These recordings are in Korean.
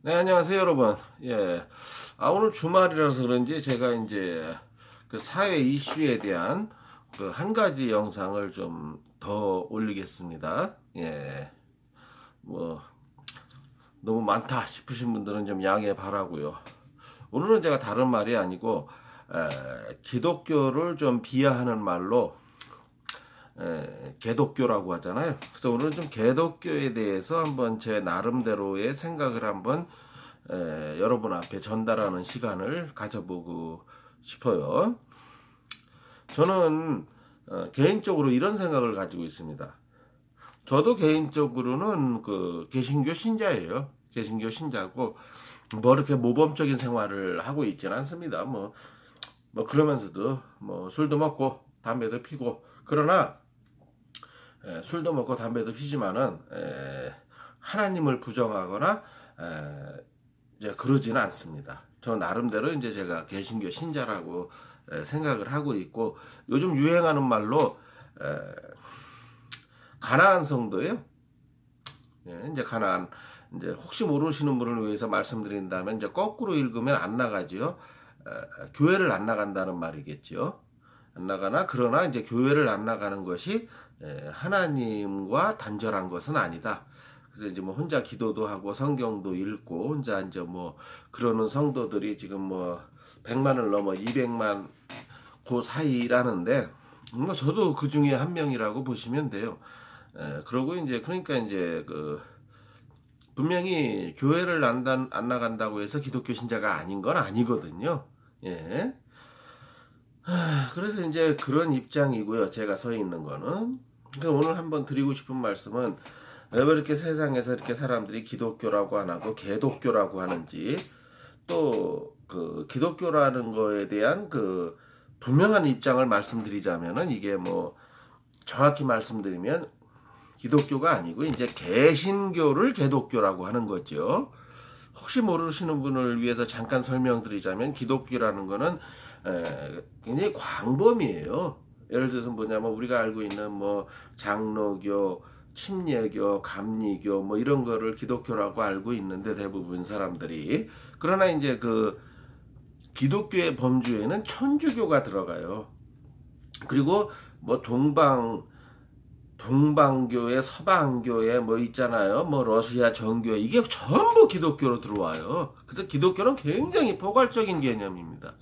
네, 안녕하세요, 여러분. 예. 오늘 주말이라서 그런지 제가 이제 그 사회 이슈에 대한 그 한 가지 영상을 좀 더 올리겠습니다. 예. 뭐, 너무 많다 싶으신 분들은 좀 양해 바라고요. 오늘은 제가 다른 말이 아니고, 기독교를 좀 비하하는 말로, 개독교라고 하잖아요. 그래서 오늘은 좀 개독교에 대해서 한번 제 나름대로의 생각을 한번 여러분 앞에 전달하는 시간을 가져보고 싶어요. 저는 개인적으로 이런 생각을 가지고 있습니다. 저도 개인적으로는 그 개신교 신자예요. 개신교 신자고 뭐 이렇게 모범적인 생활을 하고 있지는 않습니다. 뭐 그러면서도 뭐 술도 먹고 담배도 피고 그러나 술도 먹고 담배도 피지만은 하나님을 부정하거나 이제 그러지는 않습니다. 저 나름대로 이제 제가 개신교 신자라고 생각을 하고 있고 요즘 유행하는 말로 가나안 성도예요. 예, 이제 가나안 이제 혹시 모르시는 분을 위해서 말씀드린다면 이제 거꾸로 읽으면 안 나가지요. 교회를 안 나간다는 말이겠죠. 안 나가나 그러나 이제 교회를 안 나가는 것이 하나님과 단절한 것은 아니다. 그래서 이제 뭐 혼자 기도도 하고 성경도 읽고 혼자 이제 뭐 그러는 성도들이 지금 뭐 100만을 넘어 200만 그 사이라는데 뭐 저도 그 중에 한 명이라고 보시면 돼요. 그러고 이제 그러니까 이제 그 분명히 교회를 안 나간다고 해서 기독교 신자가 아닌 건 아니거든요. 예. 그래서 이제 그런 입장이고요. 제가 서 있는 거는. 그래서 오늘 한번 드리고 싶은 말씀은 왜 이렇게 세상에서 이렇게 사람들이 기독교라고 안 하고 개독교라고 하는지 또 그 기독교라는 거에 대한 그 분명한 입장을 말씀드리자면은 이게 뭐 정확히 말씀드리면 기독교가 아니고 이제 개신교를 개독교라고 하는 거죠. 혹시 모르시는 분을 위해서 잠깐 설명드리자면 기독교라는 거는 굉장히 광범위해요. 예를 들어서 뭐냐면 우리가 알고 있는 뭐 장로교, 침례교, 감리교 뭐 이런 거를 기독교라고 알고 있는데 대부분 사람들이 그러나 이제 그 기독교의 범주에는 천주교가 들어가요. 그리고 뭐 동방교회, 서방교회 뭐 있잖아요. 뭐 러시아 정교회 이게 전부 기독교로 들어와요. 그래서 기독교는 굉장히 포괄적인 개념입니다.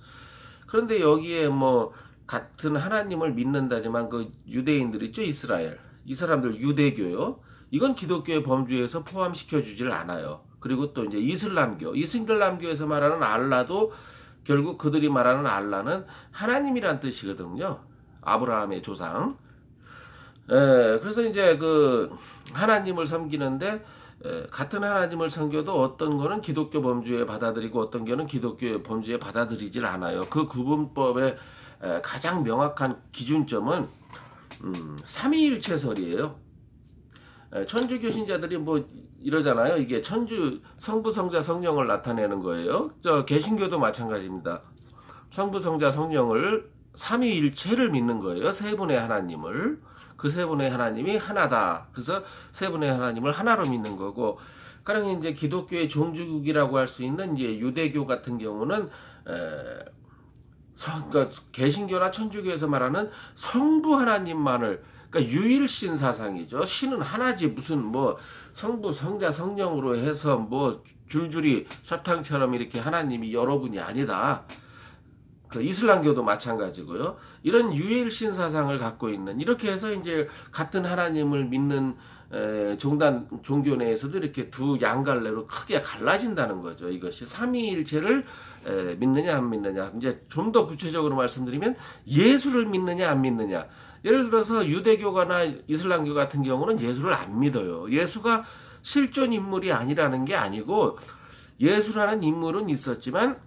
그런데 여기에 뭐 같은 하나님을 믿는다지만 그 유대인들 있죠, 이스라엘. 이 사람들 유대교요. 이건 기독교의 범주에서 포함시켜 주질 않아요. 그리고 또 이제 이슬람교에서 말하는 알라도 결국 그들이 말하는 알라는 하나님이란 뜻이거든요. 아브라함의 조상. 그래서 이제 그 하나님을 섬기는데 같은 하나님을 섬겨도 어떤 거는 기독교 범주에 받아들이고 어떤 거는 기독교 범주에 받아들이질 않아요. 그 구분법의 가장 명확한 기준점은 삼위일체설이에요. 천주교 신자들이 뭐 이러잖아요. 이게 천주 성부 성자 성령을 나타내는 거예요. 저 개신교도 마찬가지입니다. 성부 성자 성령을 삼위일체를 믿는 거예요. 세 분의 하나님을. 그 세 분의 하나님이 하나다. 그래서 세 분의 하나님을 하나로 믿는 거고, 가령 이제 기독교의 종주국이라고 할 수 있는 이제 유대교 같은 경우는 그러니까 개신교나 천주교에서 말하는 성부 하나님만을 그러니까 유일신 사상이죠. 신은 하나지 무슨 뭐 성부 성자 성령으로 해서 뭐 줄줄이 사탕처럼 이렇게 하나님이 여러분이 아니다. 그 이슬람교도 마찬가지고요. 이런 유일신 사상을 갖고 있는 이렇게 해서 이제 같은 하나님을 믿는 종교 내에서도 이렇게 두 양갈래로 크게 갈라진다는 거죠. 이것이 삼위일체를 믿느냐 안 믿느냐. 이제 좀 더 구체적으로 말씀드리면 예수를 믿느냐 안 믿느냐. 예를 들어서 유대교가나 이슬람교 같은 경우는 예수를 안 믿어요. 예수가 실존 인물이 아니라는 게 아니고 예수라는 인물은 있었지만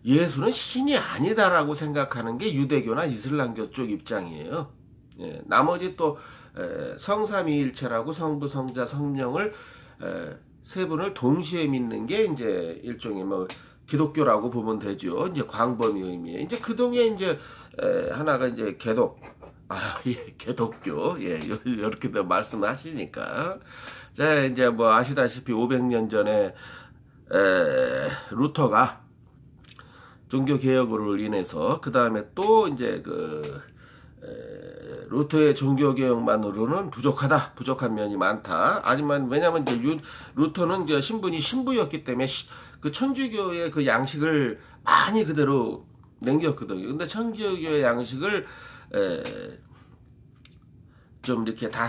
예수는 신이 아니다라고 생각하는 게 유대교나 이슬람교 쪽 입장이에요. 예, 나머지 또 성삼위일체라고 성부, 성자, 성령을 세 분을 동시에 믿는 게 이제 일종의 뭐 기독교라고 보면 되죠. 이제 광범위 의미에 이제 그동에 이제 하나가 이제 개독 예, 개독교. 예, 이렇게 말씀하시니까. 자, 이제 뭐 아시다시피 500년 전에 루터가 종교 개혁으로 인해서 그 다음에 또 이제 루터의 종교 개혁만으로는 부족한 면이 많다. 하지만 왜냐하면 이제 루터는 이제 신부였기 때문에 그 천주교의 그 양식을 많이 그대로 남겼거든요. 근데 천주교의 양식을 좀 이렇게 다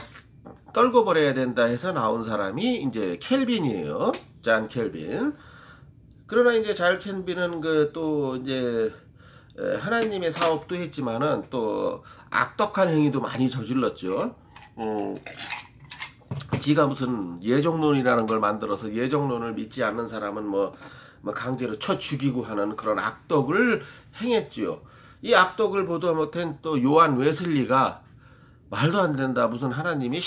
떨궈버려야 된다 해서 나온 사람이 이제 켈빈이에요. 잔 켈빈. 그러나 이제 잔 켈빈은 또 이제 하나님의 사업도 했지만은 또 악덕한 행위도 많이 저질렀죠. 지가 무슨 예정론이라는 걸 만들어서 예정론을 믿지 않는 사람은 뭐 강제로 쳐 죽이고 하는 그런 악덕을 행했지요. 이 악덕을 보도 못한 또 요한 웨슬리가 말도 안 된다. 무슨 하나님이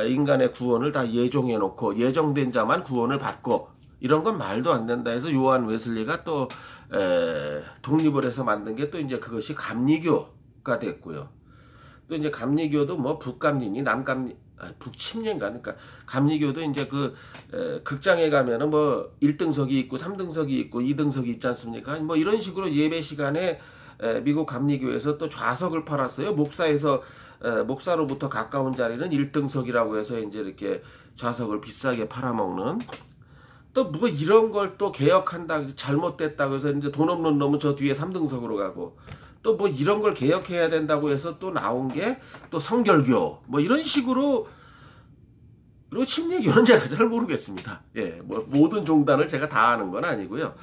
인간의 구원을 다 예정해 놓고 예정된 자만 구원을 받고 이런 건 말도 안 된다 해서 요한 웨슬리가 또 독립을 해서 만든 게 또 이제 그것이 감리교가 됐고요. 또 이제 감리교도 뭐 북감리니 북침례인가 그러니까 감리교도 이제 극장에 가면은 뭐 1등석이 있고 3등석이 있고 2등석이 있지 않습니까? 뭐 이런 식으로 예배 시간에 미국 감리교에서 또 좌석을 팔았어요. 목사로부터 가까운 자리는 1등석이라고 해서 이제 이렇게 좌석을 비싸게 팔아먹는 또 뭐 이런 걸 또 개혁한다 잘못됐다고 해서 이제 돈 없는 놈은 저 뒤에 3등석으로 가고 또 뭐 이런 걸 개혁해야 된다고 해서 또 나온 게 또 성결교 뭐 이런 식으로 그리고 침례교는 제가 잘 모르겠습니다. 예, 뭐 모든 종단을 제가 다 아는 건 아니고요.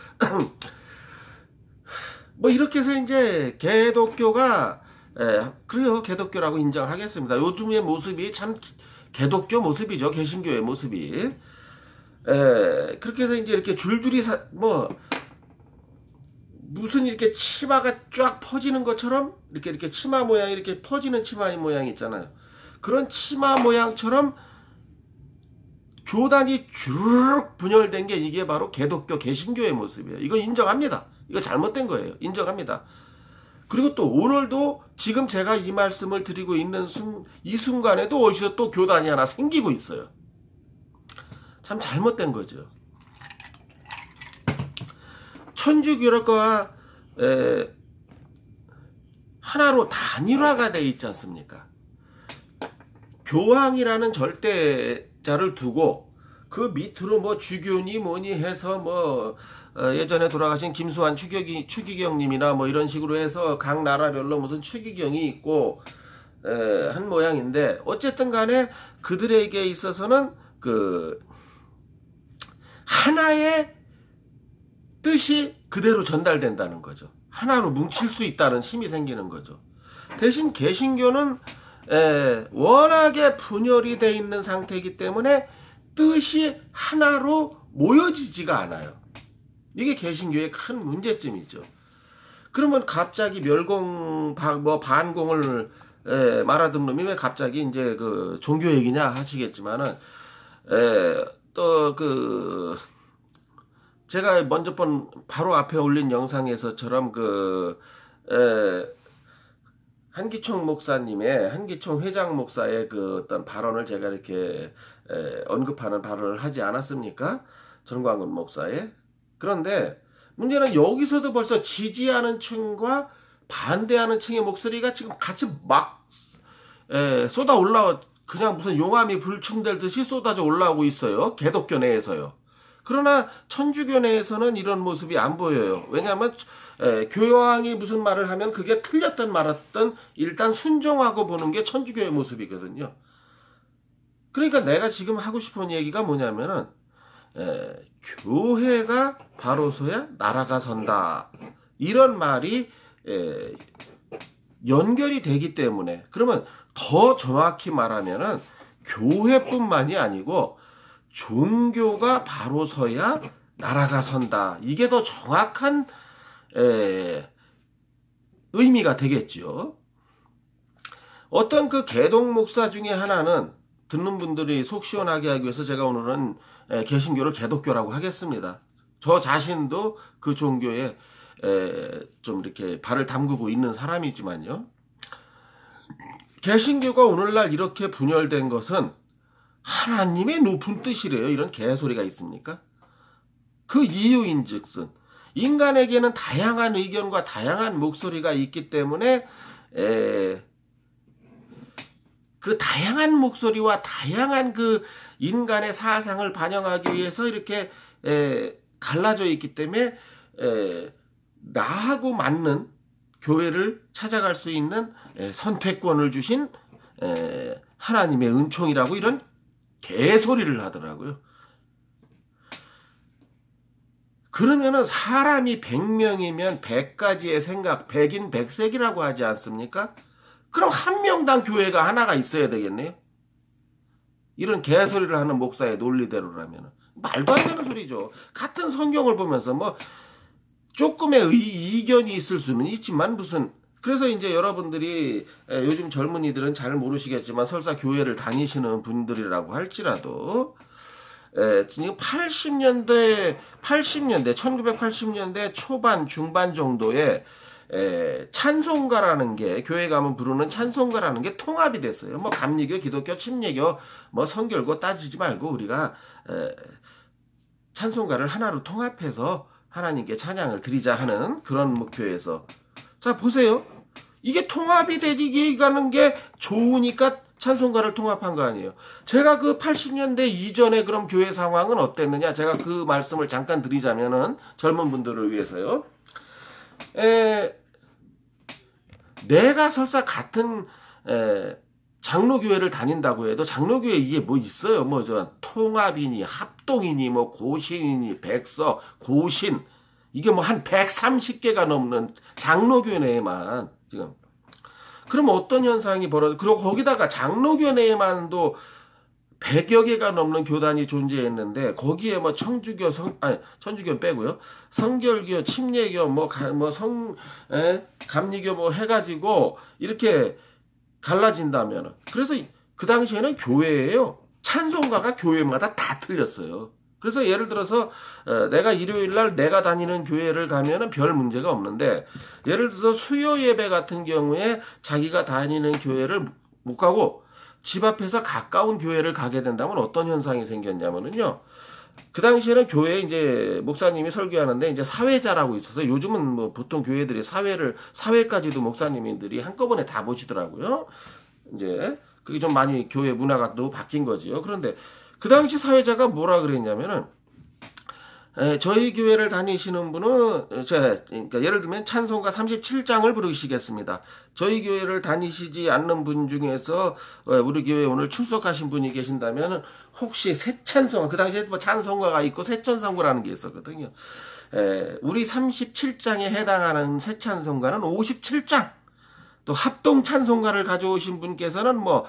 뭐 이렇게 해서 이제 개독교가 그래요. 개독교라고 인정하겠습니다. 요즘의 모습이 참 개독교 모습이죠. 개신교의 모습이. 그렇게 해서 이제 이렇게 줄줄이 무슨 이렇게 치마가 쫙 퍼지는 것처럼 이렇게 치마 모양이 이렇게 퍼지는 치마 모양 있잖아요. 그런 치마 모양처럼 교단이 주르륵 분열된 게 이게 바로 개독교 개신교의 모습이에요. 이거 인정합니다. 이거 잘못된 거예요. 인정합니다. 그리고 또 오늘도 지금 제가 이 말씀을 드리고 있는 이 순간에도 어디서 또 교단이 하나 생기고 있어요. 참 잘못된 거죠. 천주교가 하나로 단일화가 돼 있지 않습니까? 교황이라는 절대자를 두고 그 밑으로 뭐 주교니 뭐니 해서 예전에 돌아가신 김수환 추기경님이나 뭐 이런 식으로 해서 각 나라별로 무슨 추기경이 있고 한 모양인데 어쨌든 간에 그들에게 있어서는 하나의 뜻이 그대로 전달된다는 거죠. 하나로 뭉칠 수 있다는 힘이 생기는 거죠. 대신 개신교는 워낙에 분열이 돼 있는 상태이기 때문에 뜻이 하나로 모여지지가 않아요. 이게 개신교의 큰 문제점이죠. 그러면 갑자기 반공을 말하던 놈이 왜 갑자기 이제 종교 얘기냐 하시겠지만은 제가 먼저 바로 앞에 올린 영상에서처럼 한기총 회장 목사의 어떤 발언을 제가 이렇게 언급하는 발언을 하지 않았습니까? 전광훈 목사의. 그런데 문제는 여기서도 벌써 지지하는 층과 반대하는 층의 목소리가 지금 같이 막 쏟아 올라와 그냥 무슨 용암이 불충들듯이 쏟아져 올라오고 있어요. 개독교 내에서요. 그러나 천주교 내에서는 이런 모습이 안 보여요. 왜냐하면 교황이 무슨 말을 하면 그게 틀렸든 말았든 일단 순종하고 보는 게 천주교의 모습이거든요. 그러니까 내가 지금 하고 싶은 얘기가 뭐냐면은 교회가 바로서야 나라가 선다. 이런 말이 연결이 되기 때문에 그러면 더 정확히 말하면은 교회뿐만이 아니고 종교가 바로 서야 나라가 선다. 이게 더 정확한 의미가 되겠죠. 어떤 개독 목사 중에 하나는 듣는 분들이 속 시원하게 하기 위해서 제가 오늘은 개신교를 개독교라고 하겠습니다. 저 자신도 그 종교에 좀 이렇게 발을 담그고 있는 사람이지만요. 개신교가 오늘날 이렇게 분열된 것은 하나님의 높은 뜻이래요. 이런 개소리가 있습니까? 그 이유인즉슨 인간에게는 다양한 의견과 다양한 목소리가 있기 때문에 그 다양한 목소리와 다양한 그 인간의 사상을 반영하기 위해서 이렇게 갈라져 있기 때문에 나하고 맞는 교회를 찾아갈 수 있는 선택권을 주신 하나님의 은총이라고 이런 개소리를 하더라고요. 그러면은 사람이 100명이면 100가지의 생각, 100인 100색이라고 하지 않습니까? 그럼 한 명당 교회가 하나가 있어야 되겠네요. 이런 개소리를 하는 목사의 논리대로라면 말도 안 되는 소리죠. 같은 성경을 보면서 뭐 조금의 이견이 있을 수는 있지만 무슨, 그래서 이제 여러분들이 요즘 젊은이들은 잘 모르시겠지만 설사 교회를 다니시는 분들이라고 할지라도 지금 1980년대 초반 중반 정도에 찬송가라는 게, 교회 가면 부르는 찬송가라는 게 통합이 됐어요. 뭐 감리교, 기독교, 침례교, 뭐 성결고 따지지 말고 우리가 찬송가를 하나로 통합해서 하나님께 찬양을 드리자 하는 그런 목표에서, 자 보세요. 이게 통합이 되지 가는 게 좋으니까 찬송가를 통합한 거 아니에요. 제가 그 80년대 이전에 그럼 교회 상황은 어땠느냐, 제가 그 말씀을 잠깐 드리자면은 젊은 분들을 위해서요. 내가 설사 같은 장로교회를 다닌다고 해도 장로교회 이게 뭐 있어요. 뭐 저 통합이니 합동이니 뭐 고신이니 백서 고신, 이게 뭐 한 130개가 넘는 장로교회 내에만 지금. 그러면 어떤 현상이 벌어져? 그리고 거기다가 장로교회 내에만도 100여 개가 넘는 교단이 존재했는데 거기에 뭐 천주교 천주교 빼고요. 성결교, 침례교, 감리교 뭐 해가지고 이렇게 갈라진다면, 그래서 그 당시에는 교회예요. 찬송가가 교회마다 다 틀렸어요. 그래서 예를 들어서 내가 일요일날 내가 다니는 교회를 가면은 별 문제가 없는데, 예를 들어서 수요 예배 같은 경우에 자기가 다니는 교회를 못 가고 집 앞에서 가까운 교회를 가게 된다면 어떤 현상이 생겼냐면은요. 그 당시에는 교회에 이제 목사님이 설교하는데 이제 사회자라고 있어서, 요즘은 뭐 보통 교회들이 사회까지도 목사님들이 한꺼번에 다 보시더라고요. 이제 그게 좀 많이 교회 문화가 또 바뀐 거지요. 그런데 그 당시 사회자가 뭐라 그랬냐면은, 저희 교회를 다니시는 분은, 그러니까 예를 들면 찬송가 37장을 부르시겠습니다. 저희 교회를 다니시지 않는 분 중에서 우리 교회에 오늘 출석하신 분이 계신다면 혹시 새 찬송가, 그 당시에 뭐 찬송가가 있고 새 찬송가라는 게 있었거든요. 우리 37장에 해당하는 새 찬송가는 57장, 또 합동 찬송가를 가져오신 분께서는 뭐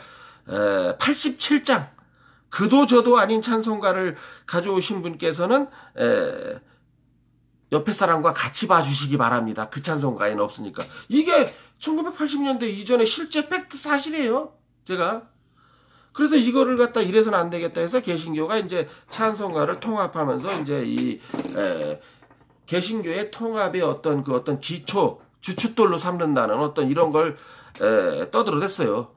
87장, 그도 저도 아닌 찬송가를 가져오신 분께서는 옆에 사람과 같이 봐주시기 바랍니다. 그 찬송가에는 없으니까. 이게 1980년대 이전에 실제 팩트 사실이에요. 제가. 그래서 이거를 갖다 이래서는 안 되겠다 해서 개신교가 이제 찬송가를 통합하면서 이제 이 개신교의 통합의 어떤 기초, 주춧돌로 삼는다는 어떤 이런 걸 떠들어댔어요.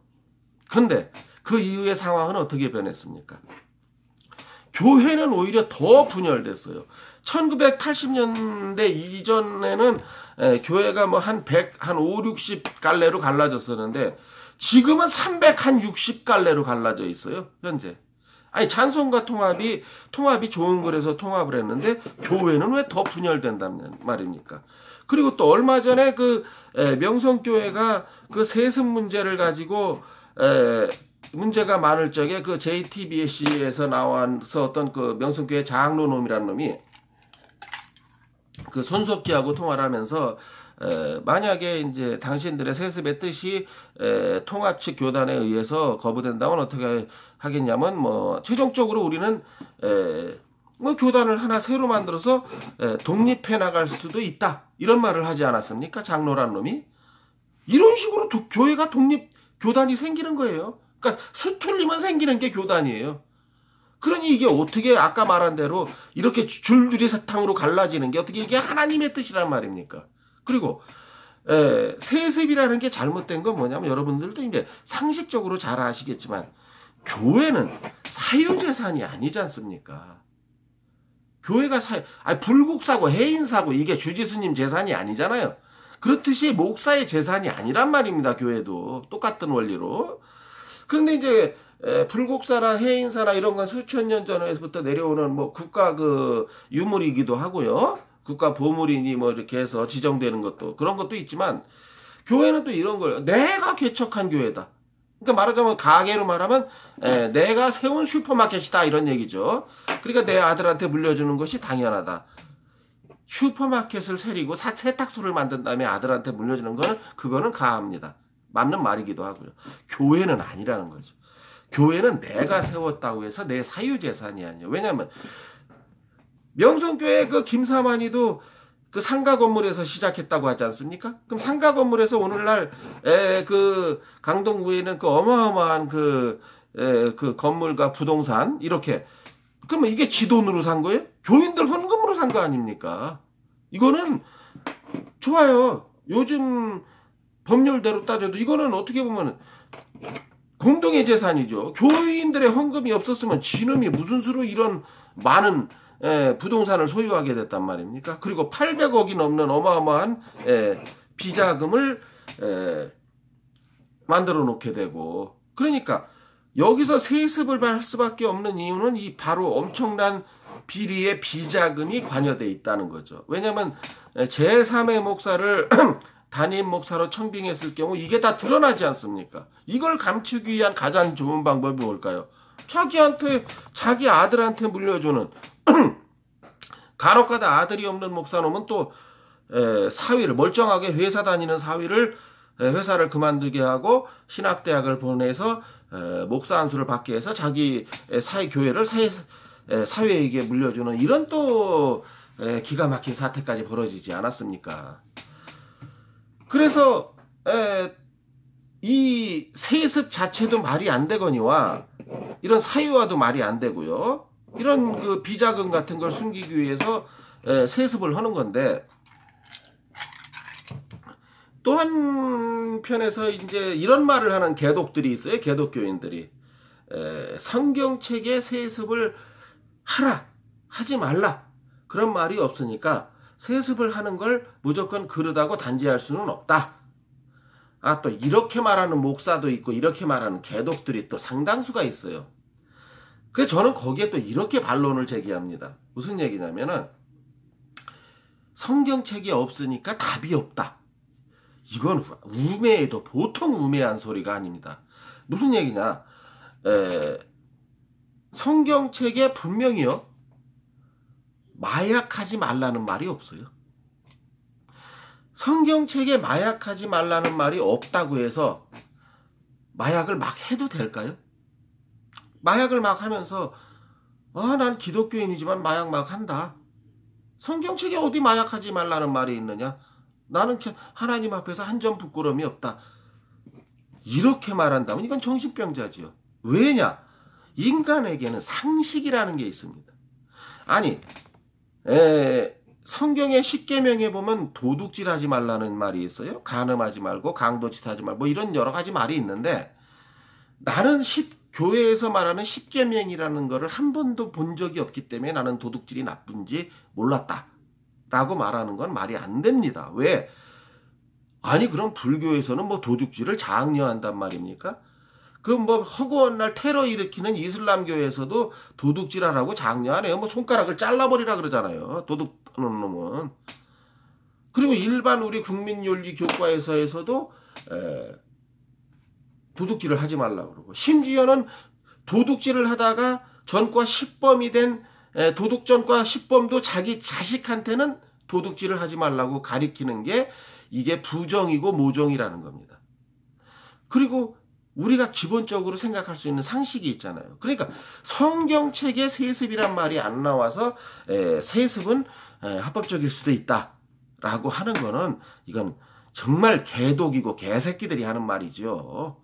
근데 그 이후의 상황은 어떻게 변했습니까? 교회는 오히려 더 분열됐어요. 1980년대 이전에는 교회가 뭐 한 5, 60갈래로 갈라졌었는데 지금은 360갈래로 갈라져 있어요. 현재. 아니 찬송가 통합이 좋은 거라서 통합을 했는데 교회는 왜 더 분열된단 말입니까? 그리고 또 얼마 전에 그 명성교회가 그 세습 문제를 가지고 문제가 많을 적에 그 JTBC에서 나와서 어떤 그 명성교회 장로놈이라는 놈이 그 손석희하고 통화를 하면서 만약에 이제 당신들의 세습의 뜻이 통합 측 교단에 의해서 거부된다면 어떻게 하겠냐면 뭐 최종적으로 우리는 뭐 교단을 하나 새로 만들어서 독립해 나갈 수도 있다, 이런 말을 하지 않았습니까? 장로란 놈이. 이런 식으로 교회가 교단이 생기는 거예요. 그러니까 수틀리면 생기는 게 교단이에요. 그러니 이게 어떻게 아까 말한 대로 이렇게 줄줄이 사탕으로 갈라지는 게 어떻게 이게 하나님의 뜻이란 말입니까? 그리고 세습이라는 게 잘못된 건 뭐냐면 여러분들도 이제 상식적으로 잘 아시겠지만 교회는 사유재산이 아니지 않습니까? 교회가 불국사고 해인사고 이게 주지스님 재산이 아니잖아요. 그렇듯이 목사의 재산이 아니란 말입니다. 교회도 똑같은 원리로. 그런데 이제 불국사나 해인사나 이런 건 수천 년 전에부터 내려오는 뭐 국가 그 유물이기도 하고요. 국가 보물이니 뭐 이렇게 해서 지정되는 것도 그런 것도 있지만 교회는 또 이런 걸 내가 개척한 교회다. 그러니까 말하자면 가게로 말하면 내가 세운 슈퍼마켓이다 이런 얘기죠. 그러니까 내 아들한테 물려주는 것이 당연하다. 슈퍼마켓을 세리고 세탁소를 만든 다음에 아들한테 물려주는 거는 그거는 가합니다. 맞는 말이기도 하고요. 교회는 아니라는 거죠. 교회는 내가 세웠다고 해서 내 사유재산이 아니에요. 왜냐하면 명성교회 그 김사만이도 그 상가 건물에서 시작했다고 하지 않습니까? 그럼 상가 건물에서 오늘날 그 강동구에는 그 어마어마한 그 건물과 부동산 이렇게 그러면 이게 지 돈으로 산 거예요? 교인들 헌금으로 산 거 아닙니까? 이거는 좋아요. 요즘 법률대로 따져도 이거는 어떻게 보면 공동의 재산이죠. 교인들의 헌금이 없었으면 지놈이 무슨 수로 이런 많은 부동산을 소유하게 됐단 말입니까? 그리고 800억이 넘는 어마어마한 비자금을 만들어 놓게 되고 그러니까 여기서 세습을 할 수밖에 없는 이유는 이 바로 엄청난 비리의 비자금이 관여돼 있다는 거죠. 왜냐하면 제3의 목사를 담임 목사로 청빙했을 경우 이게 다 드러나지 않습니까? 이걸 감추기 위한 가장 좋은 방법이 뭘까요? 자기 아들한테 물려주는 간혹가다 아들이 없는 목사놈은 또 사위를 멀쩡하게 회사 다니는 사위를 회사를 그만두게 하고 신학대학을 보내서 목사 안수를 받게 해서 자기 교회를 사회에게 물려주는 이런 또 기가 막힌 사태까지 벌어지지 않았습니까? 그래서 이 세습 자체도 말이 안 되거니와 이런 사유화도 말이 안 되고요. 이런 그 비자금 같은 걸 숨기기 위해서 세습을 하는 건데 또 한편에서 이제 이런 말을 하는 개독들이 있어요. 개독교인들이 성경책에 세습을 하라 하지 말라 그런 말이 없으니까 세습을 하는 걸 무조건 그르다고 단지할 수는 없다. 또 이렇게 말하는 목사도 있고 이렇게 말하는 개독들이 또 상당수가 있어요. 그래서 저는 거기에 또 이렇게 반론을 제기합니다. 무슨 얘기냐면은 성경책이 없으니까 답이 없다. 이건 우매해도 보통 우매한 소리가 아닙니다. 무슨 얘기냐? 성경책에 분명히요. 마약하지 말라는 말이 없어요. 성경책에 마약하지 말라는 말이 없다고 해서 마약을 막 해도 될까요? 마약을 막 하면서 난 기독교인이지만 마약 막 한다. 성경책에 어디 마약하지 말라는 말이 있느냐? 나는 하나님 앞에서 한 점 부끄러움이 없다. 이렇게 말한다면 이건 정신병자지요. 왜냐? 인간에게는 상식이라는 게 있습니다. 아니 성경의 10계명에 보면 도둑질하지 말라는 말이 있어요. 간음하지 말고 강도짓하지 말고 뭐 이런 여러 가지 말이 있는데 나는 교회에서 말하는 10계명이라는 거를 한 번도 본 적이 없기 때문에 나는 도둑질이 나쁜지 몰랐다 라고 말하는 건 말이 안 됩니다. 왜? 아니 그럼 불교에서는 뭐 도둑질을 장려한단 말입니까? 그 뭐 허구한 날 테러 일으키는 이슬람교에서도 도둑질하라고 장려 안 해요. 뭐 손가락을 잘라버리라 그러잖아요. 도둑하는 놈은. 그리고 일반 우리 국민윤리 교과에서도 도둑질을 하지 말라고 그러고 심지어는 도둑질을 하다가 전과 10범이 된 도둑전과 10범도 자기 자식한테는 도둑질을 하지 말라고 가리키는 게 이게 부정이고 모정이라는 겁니다. 그리고 우리가 기본적으로 생각할 수 있는 상식이 있잖아요. 그러니까 성경책에 세습이란 말이 안 나와서 세습은 합법적일 수도 있다라고 하는 거는 이건 정말 개독이고 개새끼들이 하는 말이죠.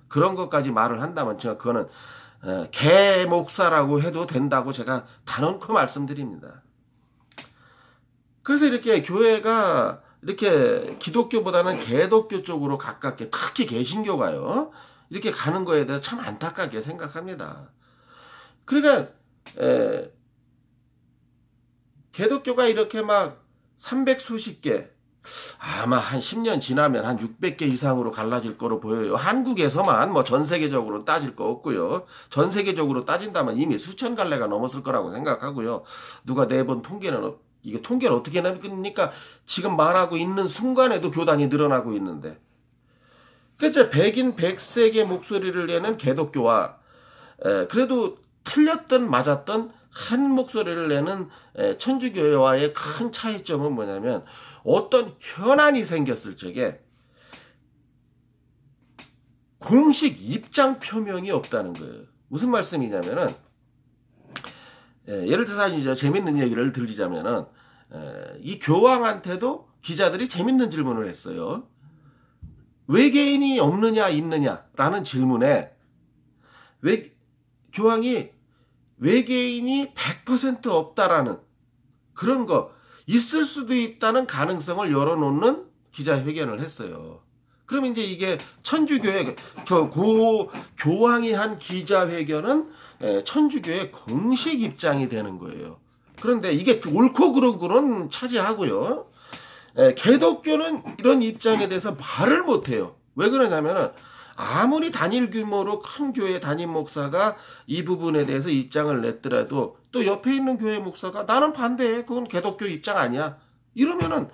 그런 것까지 말을 한다면 제가 그거는 개목사라고 해도 된다고 제가 단언코 말씀드립니다. 그래서 이렇게 교회가 이렇게 기독교보다는 개독교 쪽으로 가깝게, 특히 개신교가요, 이렇게 가는 거에 대해서 참 안타깝게 생각합니다. 그러니까 개독교가 이렇게 막 300수십 개, 아마 한 10년 지나면 한 600개 이상으로 갈라질 거로 보여요. 한국에서만, 뭐 전 세계적으로 따질 거 없고요. 전 세계적으로 따진다면 이미 수천 갈래가 넘었을 거라고 생각하고요. 누가 내본 통계는, 이게 통계를 어떻게 내니까 지금 말하고 있는 순간에도 교단이 늘어나고 있는데, 그래서 백인 백색의 목소리를 내는 개독교와 그래도 틀렸던 맞았던 한 목소리를 내는 천주교회와의 큰 차이점은 뭐냐면, 어떤 현안이 생겼을 적에 공식 입장 표명이 없다는 거예요. 무슨 말씀이냐면은, 예를 들어서 이제 재밌는 얘기를 들리자면은, 이 교황한테도 기자들이 재밌는 질문을 했어요. 외계인이 없느냐 있느냐라는 질문에 교황이 외계인이 100% 없다라는 그런 거, 있을 수도 있다는 가능성을 열어놓는 기자회견을 했어요. 그러면 이제 이게 천주교의 교황이 한 기자회견은 천주교의 공식 입장이 되는 거예요. 그런데 이게 옳고 그른 거는 차지하고요. 개독교는 이런 입장에 대해서 말을 못해요. 왜 그러냐면은, 아무리 단일 규모로 큰 교회 담임 목사가 이 부분에 대해서 입장을 냈더라도 또 옆에 있는 교회 목사가 나는 반대해, 그건 개독교 입장 아니야, 이러면은,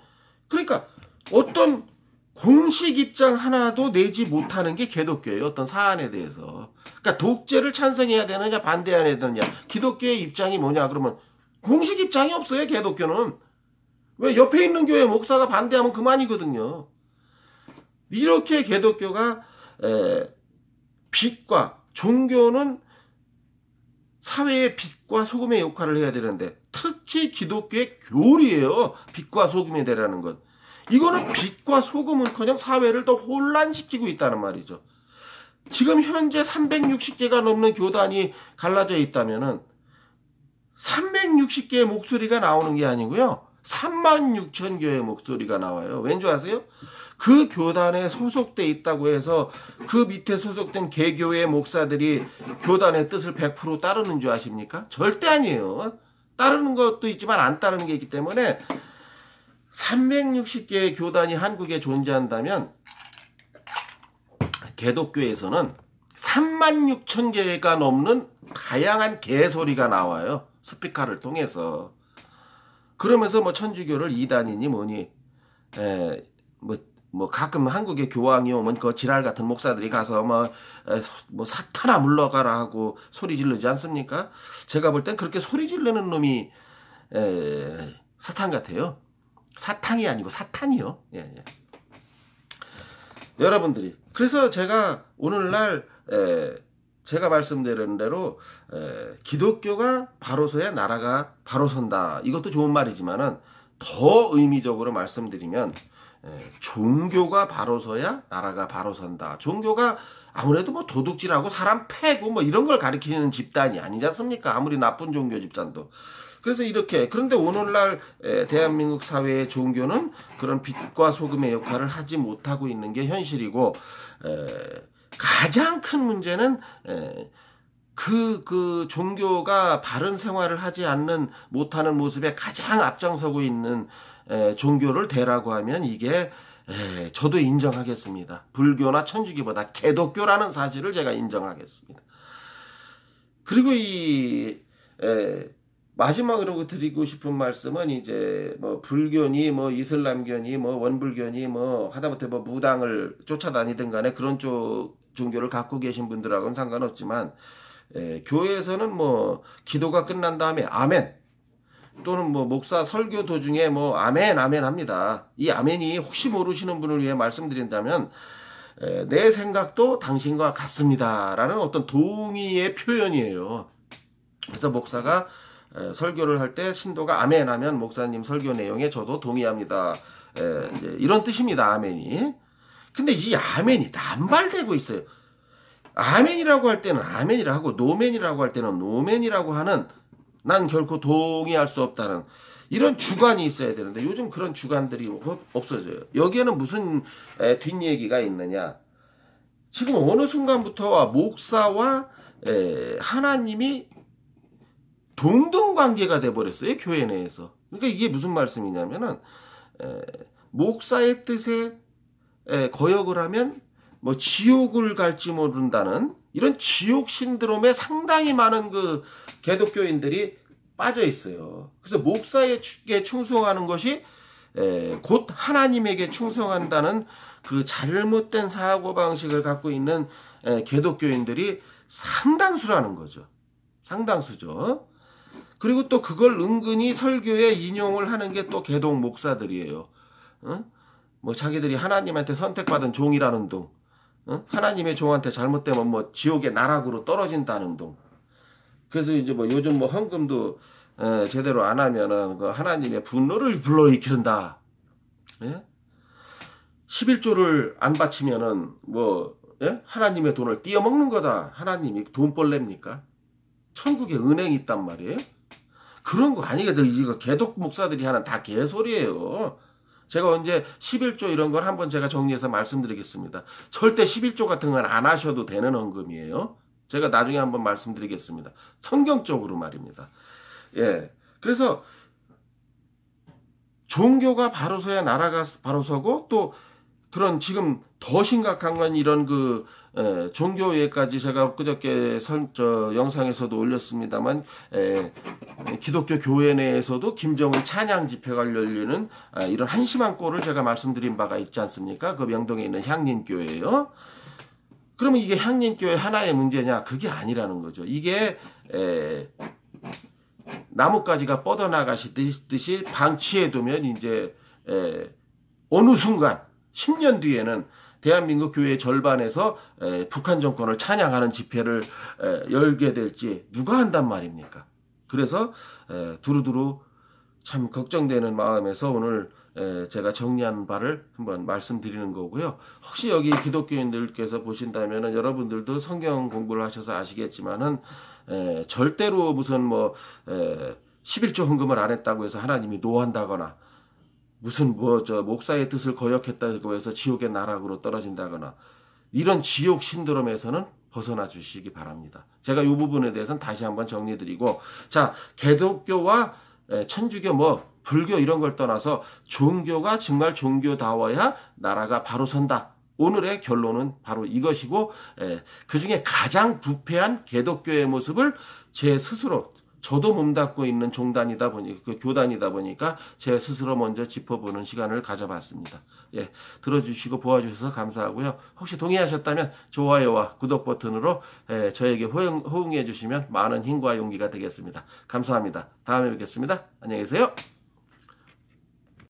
그러니까 어떤 공식 입장 하나도 내지 못하는 게 개독교예요. 어떤 사안에 대해서. 그러니까 독재를 찬성해야 되느냐 반대해야 되느냐, 기독교의 입장이 뭐냐 그러면 공식 입장이 없어요. 개독교는. 왜? 옆에 있는 교회 목사가 반대하면 그만이거든요. 이렇게 개독교가 빛과, 종교는 사회의 빛과 소금의 역할을 해야 되는데, 특히 기독교의 교리예요. 빛과 소금이 되라는 것. 이거는 빛과 소금은커녕 사회를 더 혼란시키고 있다는 말이죠. 지금 현재 360개가 넘는 교단이 갈라져 있다면은 360개의 목소리가 나오는 게 아니고요, 36,000교의 목소리가 나와요. 왠지 아세요? 그 교단에 소속돼 있다고 해서 그 밑에 소속된 개교의 목사들이 교단의 뜻을 100% 따르는 줄 아십니까? 절대 아니에요. 따르는 것도 있지만 안 따르는 게 있기 때문에, 360개의 교단이 한국에 존재한다면 개독교에서는 36,000개가 넘는 다양한 개소리가 나와요. 스피커를 통해서. 그러면서 뭐 천주교를 이단이니 뭐니, 뭐 가끔 한국에 교황이 오면 그 지랄 같은 목사들이 가서 뭐 사탄아 물러가라 하고 소리 지르지 않습니까? 제가 볼 땐 그렇게 소리 지르는 놈이 사탄 같아요. 사탕이 아니고 사탄이요. 예. 여러분들이, 그래서 제가 오늘날 제가 말씀드린 대로 기독교가 바로 서야 나라가 바로 선다, 이것도 좋은 말이지만은 더 의미적으로 말씀드리면, 종교가 바로 서야 나라가 바로 선다. 종교가 아무래도 뭐 도둑질하고 사람 패고 뭐 이런 걸 가리키는 집단이 아니지 않습니까? 아무리 나쁜 종교 집단도. 그래서 이렇게, 그런데 오늘날 대한민국 사회의 종교는 그런 빛과 소금의 역할을 하지 못하고 있는 게 현실이고, 가장 큰 문제는 그 종교가 바른 생활을 하지 못하는 모습에 가장 앞장서고 있는 종교를 대라고 하면, 이게 저도 인정하겠습니다. 불교나 천주교보다 개독교라는 사실을 제가 인정하겠습니다. 그리고 마지막으로 드리고 싶은 말씀은, 이제 뭐 불교니 뭐 이슬람교니 뭐 원불교니 뭐 하다못해 뭐 무당을 쫓아다니든 간에 그런 쪽 종교를 갖고 계신 분들하고는 상관없지만, 교회에서는 뭐 기도가 끝난 다음에 아멘, 또는 뭐 목사 설교 도중에 뭐 아멘 아멘 합니다. 이 아멘이 혹시 모르시는 분을 위해 말씀드린다면, 내 생각도 당신과 같습니다 라는 어떤 동의의 표현이에요. 그래서 목사가 설교를 할 때 신도가 아멘 하면 목사님 설교 내용에 저도 동의합니다, 이런 뜻입니다. 아멘이. 근데 이 아멘이 남발되고 있어요. 아멘이라고 할 때는 아멘이라고 하고, 노멘이라고 할 때는 노멘이라고 하는, 난 결코 동의할 수 없다는, 이런 주관이 있어야 되는데 요즘 그런 주관들이 없어져요. 여기에는 무슨 뒷얘기가 있느냐. 지금 어느 순간부터 목사와 하나님이 동등 관계가 돼버렸어요. 교회 내에서. 그러니까 이게 무슨 말씀이냐면은 목사의 뜻에 거역을 하면 뭐 지옥을 갈지 모른다는 이런 지옥 신드롬에 상당히 많은 그 개독교인들이 빠져 있어요. 그래서 목사에게 충성하는 것이 곧 하나님에게 충성한다는 그 잘못된 사고방식을 갖고 있는 개독교인들이 상당수라는 거죠. 상당수죠. 그리고 또 그걸 은근히 설교에 인용을 하는 게 또 개독 목사들이에요. 뭐 자기들이 하나님한테 선택받은 종이라는 둥, 하나님의 종한테 잘못되면 뭐 지옥의 나락으로 떨어진다는 둥. 그래서 이제 뭐 요즘 뭐 헌금도 제대로 안 하면은 그 하나님의 분노를 불러일으킨다. 예? 11조를 안 바치면은 뭐 하나님의 돈을 띄어먹는 거다. 하나님이 돈벌레입니까? 천국에 은행이 있단 말이에요. 그런 거 아니거든. 이거 개독 목사들이 하는 다 개소리예요. 제가 언제 11조 이런 걸 한번 제가 정리해서 말씀드리겠습니다. 절대 11조 같은 건 안 하셔도 되는 헌금이에요. 제가 나중에 한번 말씀드리겠습니다. 성경적으로 말입니다. 예. 그래서 종교가 바로 서야 나라가 바로 서고 또 그런 지금 더 심각한 건 이런 그 종교에까지 제가 그저께 영상에서도 올렸습니다만 기독교 교회 내에서도 김정은 찬양 집회가 열리는 이런 한심한 꼴을 제가 말씀드린 바가 있지 않습니까? 그 명동에 있는 향림교회예요. 그러면 이게 향림교회 하나의 문제냐? 그게 아니라는 거죠. 이게 나뭇가지가 뻗어나가시듯이 방치해두면 이제 어느 순간 10년 뒤에는 대한민국 교회의 절반에서 북한 정권을 찬양하는 집회를 열게 될지 누가 한단 말입니까? 그래서 두루두루 참 걱정되는 마음에서 오늘 제가 정리한 바를 한번 말씀드리는 거고요. 혹시 여기 기독교인들께서 보신다면 여러분들도 성경 공부를 하셔서 아시겠지만은 절대로 무슨 뭐 11조 헌금을 안 했다고 해서 하나님이 노한다거나 무슨 목사의 뜻을 거역했다고 해서 지옥의 나락으로 떨어진다거나 이런 지옥 신드롬에서는 벗어나 주시기 바랍니다. 제가 이 부분에 대해서는 다시 한번 정리드리고, 자, 기독교와 천주교 뭐 불교 이런 걸 떠나서 종교가 정말 종교다워야 나라가 바로 선다. 오늘의 결론은 바로 이것이고, 그 중에 가장 부패한 기독교의 모습을 제 스스로 저도 몸담고 있는 종단이다 보니까 그 교단이다 보니까 제 스스로 먼저 짚어보는 시간을 가져봤습니다. 예, 들어주시고 보아주셔서 감사하고요. 혹시 동의하셨다면 좋아요와 구독 버튼으로 저에게 호응해 주시면 많은 힘과 용기가 되겠습니다. 감사합니다. 다음에 뵙겠습니다. 안녕히 계세요.